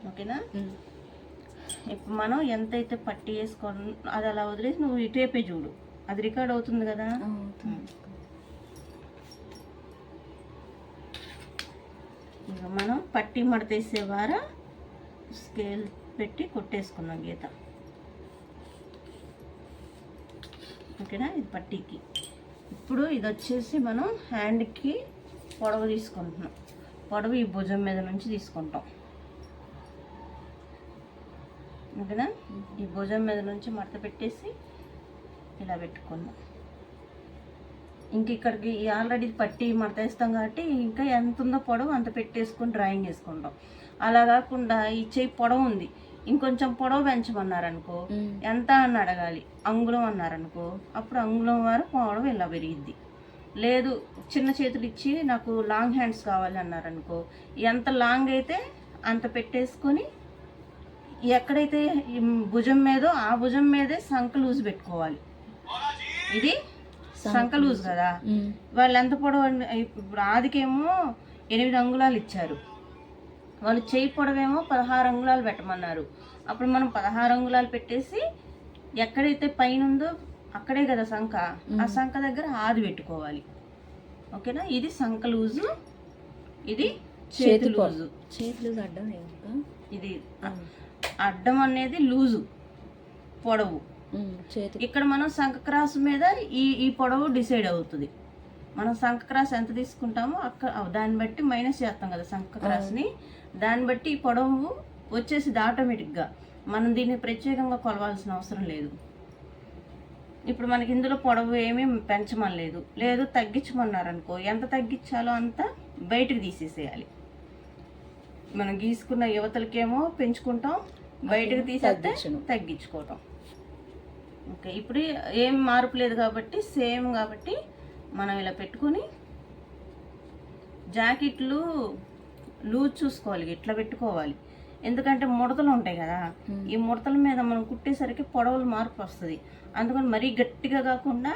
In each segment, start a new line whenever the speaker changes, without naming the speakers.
ఓకేనా. ఇప్పుడు మనం ఎంతైతే పట్టి వేసుకోవాలి అది అలా వదిలేసి నువ్వు ఇటువైపే చూడు, అది రికార్డ్ అవుతుంది కదా. ఇక మనం పట్టి మడతేసే వారా స్కేల్ పెట్టి కొట్టేసుకున్నాం గీత. ఓకేనా, ఇది పట్టీకి. ఇప్పుడు ఇది వచ్చేసి మనం హ్యాండ్కి పొడవు తీసుకుంటున్నాం. పొడవు ఈ భుజం మీద నుంచి తీసుకుంటాం. ఓకేనా, ఈ భుజం మీద నుంచి మడత పెట్టేసి ఇలా పెట్టుకున్నాం. ఇంక ఇక్కడికి ఆల్రెడీ పట్టి మడత వేస్తాం కాబట్టి ఇంకా ఎంత ఉందో పొడవు అంత పెట్టేసుకొని డ్రాయింగ్ వేసుకుంటాం. అలా కాకుండా ఈ చెయ్యి పొడవు ఉంది, ఇంకొంచెం పొడవు పెంచమన్నారనుకో, ఎంత అని అడగాలి. అంగుళం అన్నారనుకో, అప్పుడు అంగుళం వారు పొడవు ఇలా పెరిగిద్ది. లేదు చిన్న చేతులు ఇచ్చి నాకు లాంగ్ హ్యాండ్స్ కావాలి అన్నారనుకో, ఎంత లాంగ్ అయితే అంత పెట్టేసుకొని ఎక్కడైతే భుజం మీదో ఆ భుజం మీదే సంక లూజ్ పెట్టుకోవాలి. ఇది సంక లూజ్ కదా. వాళ్ళు ఎంత పొడవు, ఇప్పుడు ఆదికేమో 8 అంగుళాలు ఇచ్చారు, వాళ్ళు చేయి పొడవేమో 16 అంగుళాలు పెట్టమన్నారు. అప్పుడు మనం 16 అంగుళాలు పెట్టేసి ఎక్కడైతే పైన ఉందో అక్కడే కదా సంక, ఆ సంక దగ్గర ఆది పెట్టుకోవాలి. ఓకేనా, ఇది సంక లూజు, ఇది చేతి లూజు.
చేతి లూజు అడ్డం,
ఇది అడ్డం అనేది లూజు పొడవు. ఇక్కడ మనం సంక క్రాస్ మీద ఈ పొడవు డిసైడ్ అవుతుంది. మనం సంక క్రాస్ ఎంత తీసుకుంటామో దాన్ని బట్టి మైనస్ చేస్తాం కదా సంక క్రాస్ని, దాన్ని బట్టి ఈ పొడవు వచ్చేసింది ఆటోమేటిక్గా. మనం దీన్ని ప్రత్యేకంగా కొలవాల్సిన అవసరం లేదు. ఇప్పుడు మనకి ఇందులో పొడవు ఏమీ పెంచమని లేదు, లేదు తగ్గించమన్నారనుకో, ఎంత తగ్గించాలో అంత బయటకు తీసేసేయాలి. మనం గీసుకున్న యువతలకేమో పెంచుకుంటాం, బయటకు తీసేస్తే తగ్గించుకోవటం. ఓకే, ఇప్పుడు ఏం మార్పు లేదు కాబట్టి సేమ్ కాబట్టి మనం ఇలా పెట్టుకొని జాకెట్లు లూజ్ చూసుకోవాలి, ఇట్లా పెట్టుకోవాలి. ఎందుకంటే ముడతలు ఉంటాయి కదా, ఈ ముడతల మీద మనం కుట్టేసరికి పొడవులు మార్పు వస్తుంది. అందుకని మరీ గట్టిగా కాకుండా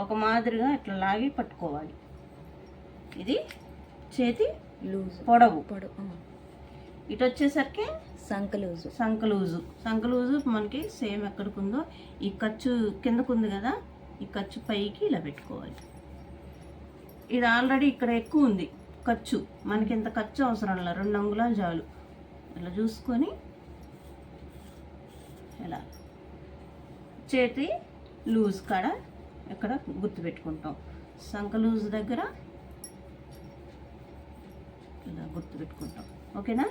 ఒక మాదిరిగా ఇట్లా లాగి పట్టుకోవాలి. ఇది చేతి
లూజ్
పొడవు. ఇటు వచ్చేసరికి
సంక
లూజు మనకి సేమ్ ఎక్కడికి ఉందో ఈ ఖర్చు కిందకు ఉంది కదా, ఈ ఖర్చు పైకి ఇలా పెట్టుకోవాలి. ఇది ఆల్రెడీ ఇక్కడ ఎక్కువ ఉంది ఖర్చు, మనకి ఇంత ఖర్చు అవసరం లేదు, 2 అంగుళాలు చాలు. ఇలా చూసుకొని ఇలా చేతి లూజ్ కాడ ఇక్కడ గుర్తు పెట్టుకుంటాం. సంక లూజ్ దగ్గర ఇలా గుర్తు పెట్టుకుంటాం. ఓకేనా,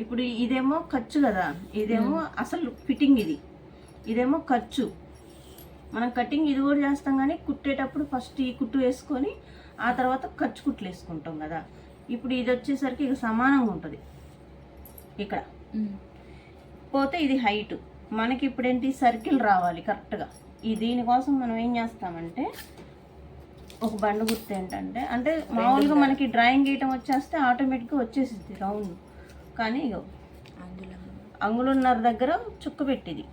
ఇప్పుడు ఇదేమో ఖర్చు కదా, ఇదేమో అసలు ఫిట్టింగ్, ఇదేమో ఖర్చు. మనం కటింగ్ ఇది కూడా చేస్తాం కానీ కుట్టేటప్పుడు ఫస్ట్ ఈ కుట్టు వేసుకొని ఆ తర్వాత ఖర్చు కుట్లు వేసుకుంటాం కదా. ఇప్పుడు ఇది వచ్చేసరికి ఇక సమానంగా ఉంటుంది. ఇక్కడ పోతే ఇది హైట్, మనకి ఇప్పుడు ఏంటి సర్కిల్ రావాలి కరెక్ట్గా. దీనికోసం మనం ఏం చేస్తామంటే ఒక బండ గుర్తు ఏంటంటే, అంటే మామూలుగా మనకి డ్రాయింగ్ గీయటం వచ్చేస్తే ఆటోమేటిక్గా వచ్చేసింది రౌండ్. కానీ ఇగో అంగుళన్నర దగ్గర చుక్క పెట్టింది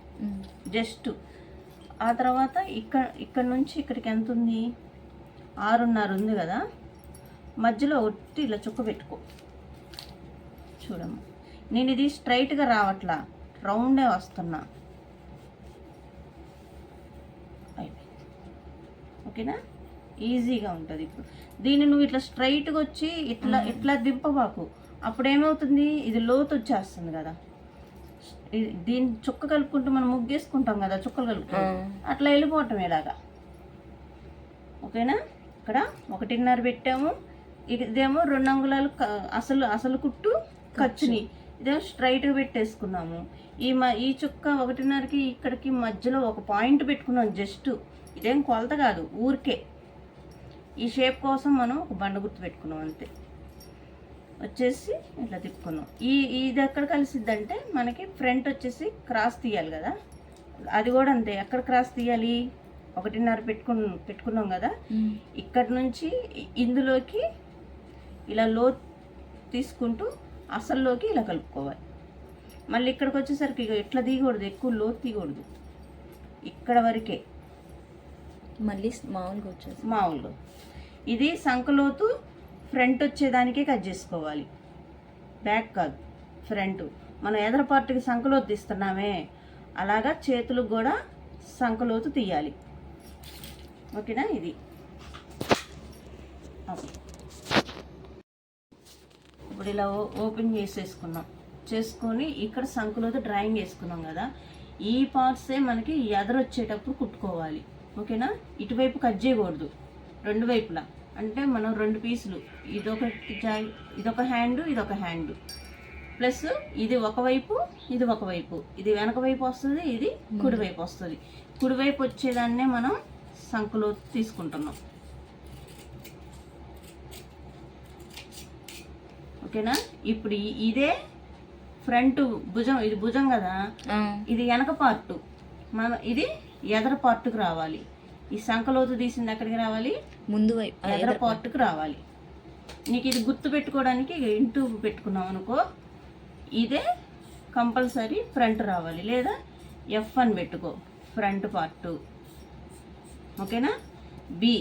జస్ట్. ఆ తర్వాత ఇక్కడ నుంచి ఇక్కడికి ఎంత ఉంది, 6.5 ఉంది కదా, మధ్యలో ఒట్టి ఇలా చుక్క పెట్టుకో. చూడమ్మా, నేను ఇది స్ట్రైట్గా రావట్లా, రౌండే వస్తున్నా. ఓకేనా, ఈజీగా ఉంటుంది. ఇప్పుడు దీన్ని నువ్వు ఇట్లా స్ట్రైట్గా వచ్చి ఇట్లా దింపబాకు, అప్పుడు ఏమవుతుంది, ఇది లోతు వచ్చేస్తుంది కదా. దీన్ని చుక్క కలుపుకుంటూ మనం ముగ్గేసుకుంటాం కదా, చుక్కలు కలుపుకుంటాం, అట్లా వెళ్ళిపోవటం ఇలాగా. ఓకేనా, ఇక్కడ 1.5 పెట్టాము, ఇదేమో 2 అంగుళాలు అసలు కుట్టు ఖర్చుని, ఇదేమో స్ట్రైట్గా పెట్టేసుకున్నాము. ఈ చుక్క 1.5కి ఇక్కడికి మధ్యలో ఒక పాయింట్ పెట్టుకున్నాం జస్ట్. ఇదేం కొలత కాదు, ఊరికే ఈ షేప్ కోసం మనం ఒక బండ గుర్తు పెట్టుకున్నాం అంతే. వచ్చేసి ఇట్లా తిప్పుకున్నాం. ఇది ఎక్కడ కలిసిద్దంటే మనకి ఫ్రంట్ వచ్చేసి క్రాస్ తీయాలి కదా, అది కూడా అంతే. ఎక్కడ క్రాస్ తీయాలి, 1.5 పెట్టుకున్నాం కదా, ఇక్కడ నుంచి ఇందులోకి ఇలా లో తీసుకుంటూ అసల్లోకి ఇలా కలుపుకోవాలి. మళ్ళీ ఇక్కడికి వచ్చేసరికి ఇట్లా తీయకూడదు, ఎక్కువ లోతు తీయకూడదు, ఇక్కడ వరకే
మళ్ళీ
మామూలుగా. ఇది సంకలోతు ఫ్రంట్ వచ్చేదానికే కట్ చేసుకోవాలి, బ్యాక్ కాదు. ఫ్రంట్. మనం ఎదర పార్ట్కి సంకలోతు తీస్తున్నామే అలాగా చేతులకు కూడా సంకలోతు తీయాలి. ఓకేనా? ఇది ఓకే. ఇప్పుడు ఇలా ఓపెన్ చేసుకొని ఇక్కడ సంకలోతు డ్రాయింగ్ వేసుకున్నాం కదా, ఈ పార్ట్సే మనకి ఎదర వచ్చేటప్పుడు కుట్టుకోవాలి. ఓకేనా? ఇటువైపు కట్ చేయకూడదు, రెండు వైపులా. అంటే మనం 2 పీసులు, ఇదొక హ్యాండ్, ఇదొక హ్యాండ్, ప్లస్ ఇది ఒకవైపు, ఇది ఒకవైపు, ఇది వెనక వైపు వస్తుంది, ఇది కుడివైపు వస్తుంది. కుడివైపు వచ్చేదాన్నే మనం సంకలో తీసుకుంటున్నాం. ఓకేనా? ఇప్పుడు ఇదే ఫ్రంట్ భుజం, ఇది భుజం కదా, ఇది వెనక పార్ట్, మనం ఇది ఎదర పార్ట్కి రావాలి. ఈ సంకలోతు తీసింది ఎక్కడికి రావాలి?
ముందు వైపు,
ఎదర పార్ట్కి రావాలి. నీకు ఇది గుర్తు పెట్టుకోవడానికి ఇంటూ పెట్టుకున్నాం అనుకో, ఇదే కంపల్సరీ ఫ్రంట్ రావాలి, లేదా ఎఫ్ అని పెట్టుకో ఫ్రంట్ పార్ట్. ఓకేనా? Be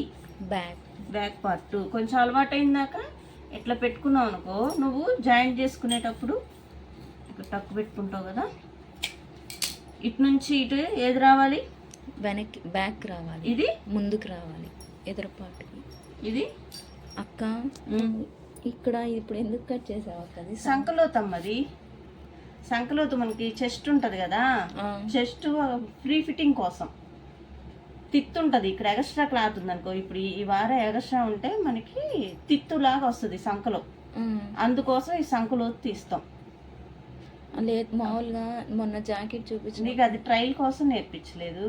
back part. కొంచెం అలవాటు అయిందాక ఇట్లా పెట్టుకున్నావు అనుకో, నువ్వు జాయింట్ చేసుకునేటప్పుడు ఇక్కడ టక్ పెట్టుకుంటావు కదా, ఇటు నుంచి ఇటు ఏది రావాలి?
వెనక్కి, బ్యాక్ రావాలి,
ఇది
ముందుకు రావాలి ఎదురుపాటుకి.
ఇది
అక్క ఇక్కడ ఇప్పుడు ఎందుకు కట్ చేసావు అక్క? అది
సంకలోతు అమ్మది. సంకలోతు మనకి చెస్ట్ ఉంటుంది కదా, చెస్ట్ ఫ్రీ ఫిట్టింగ్ కోసం తిత్తు ఉంటుంది. ఇక్కడ ఎగస్ట్రా క్లాత్ ఉంది అనుకో, ఇప్పుడు ఈ వారం ఎగస్ట్రా ఉంటే మనకి తిత్తులాగా వస్తుంది సంకలో, అందుకోసం ఈ సంకలోతు తీస్తాం.
లేదు, మామూలుగా మొన్న జాకెట్ చూపించి
నీకు అది ట్రయల్ కోసం నేర్పించలేదు.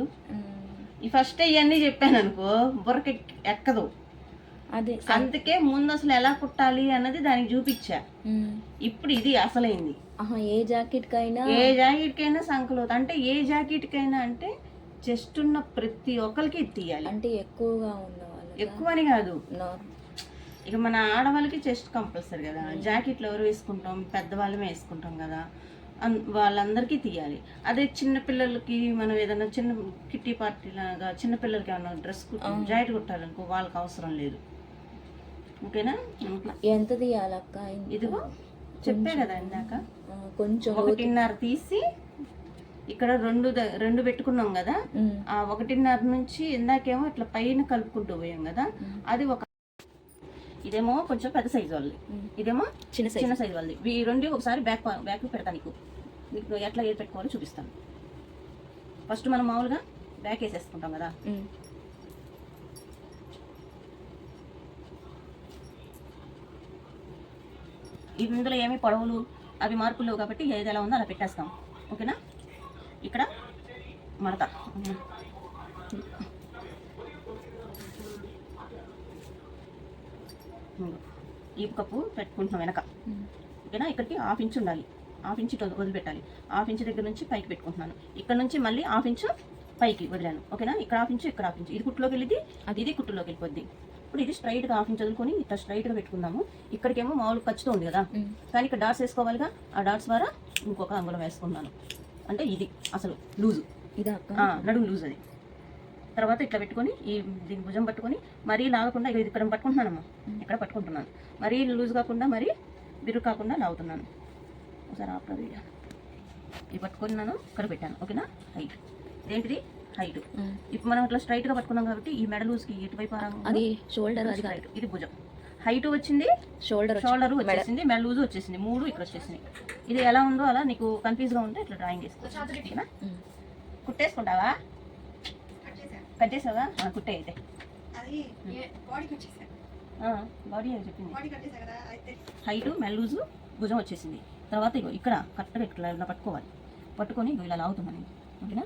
ఈ ఫస్ట్ ఇవన్నీ చెప్పాను అనుకో, బుర్రకి ఎక్కదు.
అదే
అందుకే ముందు అసలు ఎలా కుట్టాలి అన్నది దానికి చూపించా. ఇప్పుడు ఇది అసలైంది.
ఏ జాకెట్
కైనా సంకలోతు. అంటే ఏ జాకెట్ కైనా అంటే చెస్ట్ ఉన్న ప్రతి ఒక్కరికి తీయాలి.
అంటే ఎక్కువగా ఉన్న వాళ్ళు,
ఎక్కువ అని కాదు, ఇక మన ఆడవాళ్ళకి చెస్ట్ కంపల్సరీ కదా. జాకెట్లు ఎవరు వేసుకుంటాం? పెద్దవాళ్ళమే వేసుకుంటాం కదా, వాళ్ళందరికీ తీయాలి. అదే చిన్నపిల్లలకి మనం ఏదైనా చిన్న కిట్టి పార్టీ లాగా చిన్నపిల్లలకి ఏమన్నా డ్రెస్ జాకెట్ కుట్టాలనుకో, వాళ్ళకి అవసరం లేదు. ఓకేనా?
ఎంత తీయాలక్క?
ఇదిగో చెప్పే కదా ఇందాక,
కొంచెం
1.5 తీసి ఇక్కడ రెండు పెట్టుకున్నాం కదా, ఆ 1.5 నుంచి ఇందాకేమో ఇట్లా పైన కలుపుకుంటూ పోయాం కదా, అది ఒక. ఇదేమో కొంచెం పెద్ద సైజు వాళ్ళది, ఇదేమో చిన్న సైజు వాళ్ళది. ఈ రెండు ఒకసారి బ్యాక్ పెడతాను. నీకు ఎట్లా ఏది పెట్టుకోవాలో చూపిస్తాను. ఫస్ట్ మనం మామూలుగా బ్యాక్ వేసేసుకుంటాం కదా, ఇందులో ఏమి పొడవులు అవి మార్పులు లేవు కాబట్టి ఏది ఎలా ఉందో అలా పెట్టేస్తాం. ఓకేనా? ఇక్కడ మడత, ఈ కప్పు పెట్టుకుంటున్నాం వెనక. ఓకేనా? ఇక్కడికి 1/2 ఇంచ్ ఉండాలి, 1/2 ఇంచ్ వదిలిపెట్టాలి. 1/2 ఇంచ్ దగ్గర నుంచి పైకి పెట్టుకుంటున్నాను. ఇక్కడ నుంచి మళ్ళీ 1/2 ఇంచ్ పైకి వదిలాను. ఓకేనా? ఇక్కడ 1/2 ఇంచ్, ఇక్కడ 1/2 ఇంచ్, ఇది కుట్టులోకి వెళ్ళింది, ఇది కుట్టులోకి వెళ్ళిపోద్ది. ఇప్పుడు ఇది స్ట్రైట్గా 1/2 ఇంచ్ వదులుకొని ఇట్లా స్ట్రైట్గా పెట్టుకుందాము. ఇక్కడికేమో మామూలు ఖర్చుతో ఉంది కదా, కానీ ఇక్కడ డాట్స్ వేసుకోవాలిగా, ఆ డాట్స్ ద్వారా ఇంకొక అంగుళం వేసుకున్నాను. అంటే ఇది అసలు లూజు, నడుము లూజ్. అది తర్వాత ఇట్లా పెట్టుకొని దీని భుజం పట్టుకొని మరీ లాగకుండా, ఇది ఇక్కడ పట్టుకుంటున్నానమ్మా, ఇక్కడ పట్టుకుంటున్నాను. మరీ లూజ్ కాకుండా, మరీ బిరుగు కాకుండా లాగుతున్నాను. ఒకసారి ఆపరాదు, ఇది పట్టుకున్నాను, ఇక్కడ పెట్టాను. ఓకేనా? హైట్ ఏంటిది? హైట్. ఇప్పుడు మనం ఇట్లా స్ట్రైట్గా పట్టుకున్నాం కాబట్టి ఈ మెడ లూజ్కి ఎటువైపు
అది షోల్డర్, అది
హైట్, ఇది భుజం. హైట్ వచ్చింది, షోల్డర్ వచ్చేసింది, మెడ లూజ్ వచ్చేసింది, 3 ఇక్కడ వచ్చేసింది. ఇది ఎలా ఉందో అలా నీకు కన్ఫ్యూజ్గా ఉంటే ఇట్లా డ్రాయింగ్ చేసుకోవచ్చు. ఓకేనా? కుట్టేసుకుంటావా? కట్ చేసావా? కుట్టే అయితే బాడీ అని చెప్పింది. హైట్, మెడ లూజు, భుజం వచ్చేసింది. తర్వాత ఇగో ఇక్కడ కరెక్ట్గా ఇట్లా పట్టుకోవాలి, పట్టుకొని ఇలా లాగుతున్నాను. ఓకేనా?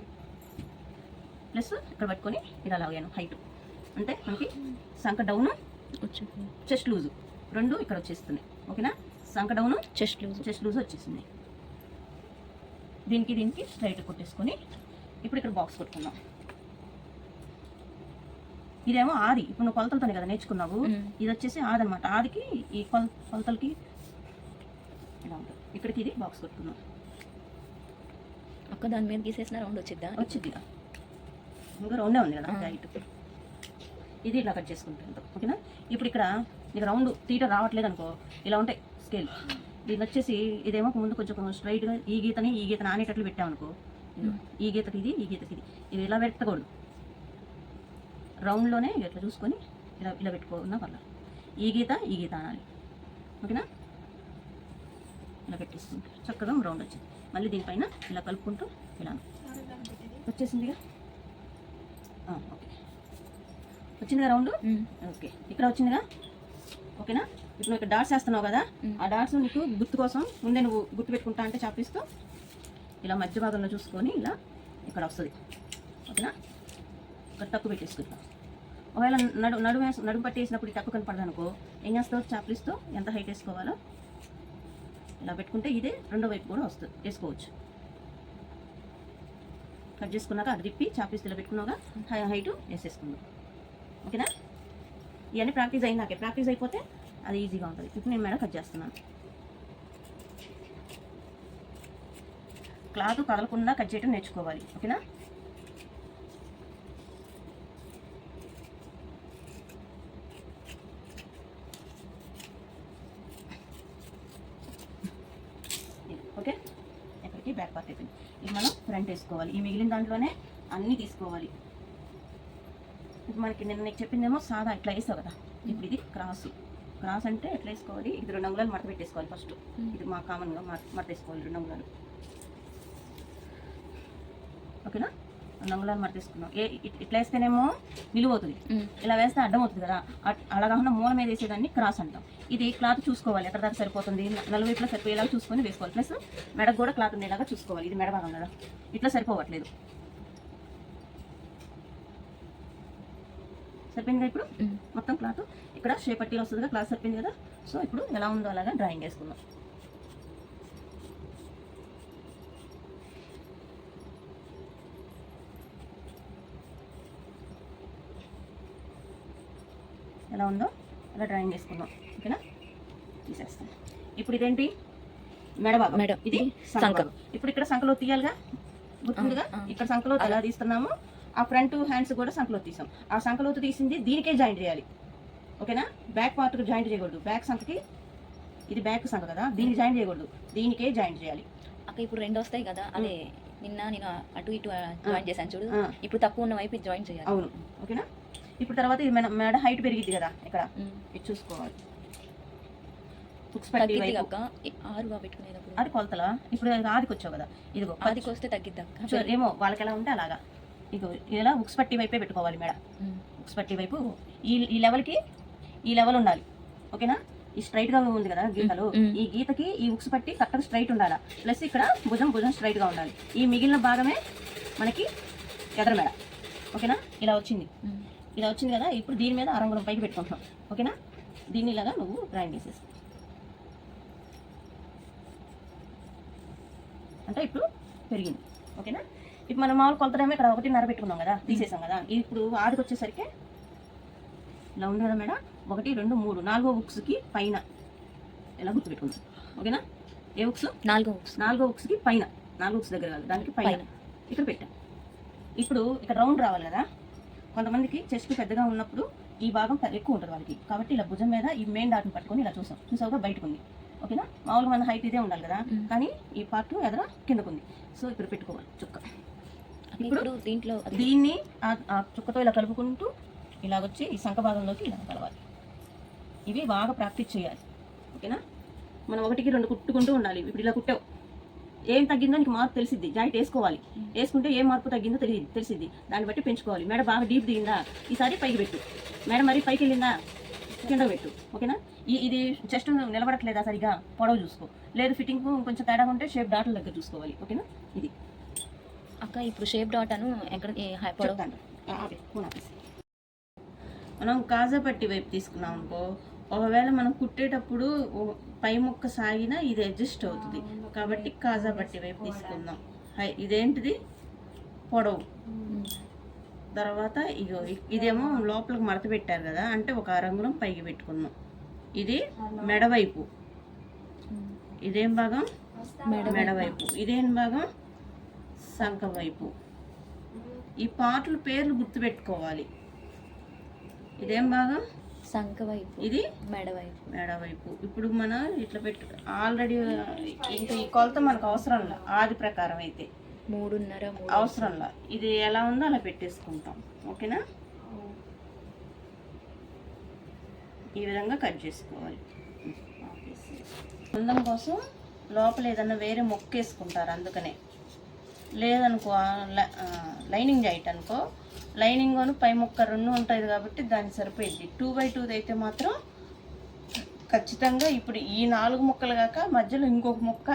ప్లస్ ఇక్కడ పట్టుకొని ఇలా లాగాను. హైట్ అంటే మనకి సంక డౌన్, చెస్ట్ లూజు రెండు ఇక్కడ వచ్చేస్తుంది. ఓకేనా? సంక డౌన్, చెస్ట్ లూజ్ వచ్చేసింది. దీనికి స్ట్రైట్ కొట్టేసుకొని ఇప్పుడు ఇక్కడ బాక్స్ కొట్టుకుందాం. ఇదేమో ఆది, ఇప్పుడు నువ్వు కొలతలతోనే కదా నేర్చుకున్నావు. ఇది వచ్చేసి ఆది అనమాట. ఆదికి ఈ కొలతలకి ఇలా ఉంటుంది. ఇక్కడికి ఇది బాక్స్ కొట్టుకుందాం.
అక్క దాని మీద గీసేసిన రౌండ్
వచ్చింది. ఇంకా రౌండే ఉంది కదా హైట్. ఇది ఇట్లా కట్ చేసుకుంటాం. ఓకేనా? ఇప్పుడు ఇక్కడ నీకు రౌండ్ తీట రావట్లేదు అనుకో, ఇలా ఉంటాయి స్కేల్. దీని వచ్చేసి ఇదేమో ముందు కొంచెం స్ట్రైట్గా ఈ గీతని ఆనేటట్లు పెట్టామనుకో, ఈ గీతకి ఇది, ఈ గీతకి ఇది, ఇది ఇలా పెట్టకూడదు. రౌండ్లోనే ఇట్లా చూసుకొని ఇలా ఇలా పెట్టుకోకుండా పర్లేదు. ఈ గీత అనాలి. ఓకేనా? ఇలా పెట్టేసుకుంటూ చక్కగా రౌండ్ వచ్చింది. మళ్ళీ దీనిపైన ఇలా కలుపుకుంటూ ఇలా వచ్చేసిందిగా. ఓకే, వచ్చిందిగా రౌండ్. ఓకే, ఇక్కడ వచ్చిందిగా. ఓకేనా? ఇప్పుడు నువ్వు ఇక్కడ డాట్స్ వేస్తున్నావు కదా, ఆ డాట్స్ నీకు గుర్తు కోసం ముందే నువ్వు గుర్తు పెట్టుకుంటా అంటే చాపిస్తూ ఇలా మధ్య భాగంలో చూసుకొని ఇలా ఇక్కడ వస్తుంది. ఓకేనా? ఇక్కడ తక్కువ పెట్టేసుకుంటాం. ఒకవేళ నడుము పట్టి వేసినప్పుడు తక్కువ కనపడదు అనుకో, ఏం చేస్తావు? చాపిస్తూ ఎంత హైట్ వేసుకోవాలో ఇలా పెట్టుకుంటే ఇదే రెండో వైపు కూడా వస్తుంది, వేసుకోవచ్చు. కట్ చేసుకున్నాక అది తిప్పి చాపిస్తూ ఇలా పెట్టుకున్నాక హైట్ వేసేసుకుందాం. ఓకేనా? ఇవన్నీ ప్రాక్టీస్ అయిందాకే, ప్రాక్టీస్ అయిపోతే అది ఈజీగా ఉంటుంది. ఇప్పుడు నేను మెడ కట్ చేస్తున్నాను. క్లాత్ కదలకుండా కట్ చేయడం నేర్చుకోవాలి. ఓకేనా? ఓకే, ఎక్కడికి బ్యాక్ పార్ట్ అయిపోయింది. ఇది మనం ఫ్రంట్ వేసుకోవాలి. ఈ మిగిలిన దాంట్లోనే అన్నీ తీసుకోవాలి. ఇప్పుడు మనకి నేను నీకు చెప్పిందేమో సాదా ఇట్లా వేసావు కదా, ఇప్పుడు ఇది క్రాస్ అంటే ఎట్లా వేసుకోవాలి? ఇది 2 అంగుళాలు మడత పెట్టేసుకోవాలి ఫస్ట్. ఇది మా కామన్గా మడత వేసుకోవాలి 2 అంగుళాలు. ఓకేనా? 2 అంగుళాలు మడత వేసుకున్నాం. ఇట్లా వేస్తేనేమో నిలువవుతుంది, ఇలా వేస్తే అడ్డం అవుతుంది కదా. అలా కాకుండా మూల మీద వేసేదాన్ని క్రాస్ అంటాం. ఇది క్లాత్ చూసుకోవాలి ఎక్కడ దాకా సరిపోతుంది, నలువైపులా సరిపోయేలాగా చూసుకొని వేసుకోవాలి. ప్లస్ మెడకు కూడా క్లాత్ ఉండేలాగా చూసుకోవాలి. ఇది మెడ భాగం కదా, ఇట్లా సరిపోవట్లేదు. సరిపోయింది ఇప్పుడు మొత్తం క్లాత్. ఇక్కడ షేప్ పట్టీలు వస్తుంది కదా, క్లాత్ సరిపోయింది కదా. సో ఇప్పుడు ఎలా ఉందో అలాగా డ్రాయింగ్ వేసుకుందాం. ఎలా ఉందో అలా డ్రాయింగ్ వేసుకుందాం. ఓకేనా? తీసేస్తాం. ఇప్పుడు ఇదేంటి? మెడ. ఇది సంక. ఇప్పుడు ఇక్కడ సంకలో తీయాలిగా, గుర్తుందిగా. ఇక్కడ సంకలో ఎలా తీస్తున్నాము, ఆ ఫ్రంట్ హ్యాండ్స్ కూడా సంకలో తీసాం. ఆ సంకలోతు తీసింది దీనికే జాయింట్ చేయాలి. ఓకేనా? బ్యాక్ పార్ట్కి జాయింట్ చేయకూడదు. బ్యాక్ సంకకి, ఇది బ్యాక్ సంక కదా, దీనికి జాయింట్ చేయకూడదు, దీనికే జాయింట్ చేయాలి.
అక్క ఇప్పుడు 2 వస్తాయి కదా, అదే నిన్న నేను అటు ఇటు జాయింట్ చేశాను చూడు, ఇప్పుడు తక్కువ ఉన్న వైపు జాయింట్ చేయాలి.
అవును. ఓకేనా? ఇప్పుడు తర్వాత ఇది మెడ హైట్ పెరిగింది కదా, ఇక్కడ ఇది చూసుకోవాలి. అది కొలతలా? ఇప్పుడు ఆదికి వచ్చావు కదా, ఇదిగో
ఆదికి వస్తే తగ్గిద్దా?
ఏమో వాళ్ళకి ఎలా ఉంటే అలాగా. ఇగో ఇలా ఉక్స్ పట్టి వైపే పెట్టుకోవాలి మెడ. ఉక్స్ పట్టి వైపు ఈ లెవెల్కి ఈ లెవెల్ ఉండాలి. ఓకేనా? ఈ స్ట్రైట్గా ఉంది కదా గీతలు, ఈ గీతకి ఈ ఉక్స్ పట్టి కరెక్ట్గా స్ట్రైట్ ఉండాలి. ప్లస్ ఇక్కడ భుజం స్ట్రైట్గా ఉండాలి. ఈ మిగిలిన భాగమే మనకి ఎదర మెడ. ఓకేనా? ఇలా వచ్చింది కదా. ఇప్పుడు దీని మీద అరంగుళం పైకి పెట్టుకుంటున్నాం. ఓకేనా? దీన్ని ఇలాగా నువ్వు డ్రాయింగ్ చేసేసి అంటే ఇప్పుడు పెరిగింది. ఓకేనా? ఇప్పుడు మనం మామూలు కొలతడేమో ఇక్కడ 1.5 పెట్టుకున్నాం కదా, తీసేసాం కదా. ఇప్పుడు ఆదికి వచ్చేసరికి ఇలా ఉంది కదా మేడం, 1, 2, 3, 4 ఉక్స్కి పైన ఇలా గుర్తు పెట్టుకుందాం. ఓకేనా? ఏ ఉక్స్? 4 ఉక్స్కి పైన, 4 ఉక్స్ దగ్గర కాదు, దానికి పైన ఇక్కడ పెట్టాం. ఇప్పుడు ఇక్కడ రౌండ్ రావాలి కదా. కొంతమందికి చెస్ట్ పెద్దగా ఉన్నప్పుడు ఈ భాగం ఎక్కువ ఉంటుంది వాళ్ళకి, కాబట్టి ఇలా భుజం మీద ఈ మెయిన్ డాట్ని పట్టుకొని ఇలా చూసావుగా బయటకు ఉంది. ఓకేనా? మామూలుగా మన హైట్ ఇదే ఉండాలి కదా, కానీ ఈ పార్ట్ ఎదర కిందకు ఉంది. సో ఇప్పుడు పెట్టుకోవాలి చుక్క. ఇప్పుడు
దీంట్లో
దీన్ని ఆ చుక్కతో ఇలా కలుపుకుంటూ ఇలాగొచ్చి ఈ సంఖ భాగంలోకి ఇలా కలవాలి. ఇవి బాగా ప్రాక్టీస్ చేయాలి. ఓకేనా? మనం 1కి 2 కుట్టుకుంటూ ఉండాలి. ఇప్పుడు ఇలా కుట్టావు, ఏం తగ్గిందో నీకు మార్పు తెలిసిద్ది. జాయింట్ వేసుకోవాలి, వేసుకుంటే ఏం మార్పు తగ్గిందో తెలిసిద్ది. దాన్ని బట్టి పెంచుకోవాలి. మెడ బాగా డీప్ దిగిందా, ఈసారి పైకి పెట్టు. మెడ మరీ పైకి వెళ్ళిందా, కింద పెట్టు. ఓకేనా? ఇది చెస్ట్ నిలబడట్లేదా సరిగా, పొడవు చూసుకో. లేదు ఫిట్టింగ్ కొంచెం తేడాగా ఉంటే షేప్ డాట్ల దగ్గర చూసుకోవాలి. ఓకేనా? ఇది
అక్క ఇప్పుడు షేప్ డాట్ అను ఎక్కడ
మనం కాజా పట్టి వైపు తీసుకున్నాం అనుకో, ఒకవేళ మనం కుట్టేటప్పుడు పై ముక్క సాగినా ఇది అడ్జస్ట్ అవుతుంది. కాబట్టి కాజా పట్టి వైపు తీసుకుందాం. ఇదేంటిది? పొడవు. తర్వాత ఇగో ఇదేమో లోపలికి మడత పెట్టారు కదా, అంటే 1 అరంగుళం పైకి పెట్టుకుందాం. ఇది మెడవైపు. ఇదేం భాగం? మెడవైపు. ఇదేం భాగం? సంఖ వైపు. ఈ పార్ట్ల పేర్లు గుర్తుపెట్టుకోవాలి. ఇదేం భాగం?
సంఖ వైపు,
ఇది
మెడ వైపు.
మెడ వైపు. ఇప్పుడు మనం ఇట్లా పెట్టు ఆల్రెడీ ఇంకా ఈ కొలత మనకు అవసరంలా, ఆది ప్రకారం అయితే
3.5
అవసరంలా. ఇది ఎలా ఉందో అలా పెట్టేసుకుంటాం. ఓకేనా, ఈ విధంగా కట్ చేసుకోవాలి. అందం కోసం లోపల ఏదన్నా వేరే మొక్క వేసుకుంటారు, అందుకనే. లేదనుకో లైనింగ్ జాయింట్ అనుకో, లైనింగ్ పై మొక్క 2 ఉంటుంది కాబట్టి దానికి సరిపోయింది. 2x2 అయితే మాత్రం ఖచ్చితంగా ఇప్పుడు ఈ 4 ముక్కలు కాక మధ్యలో ఇంకొక మొక్క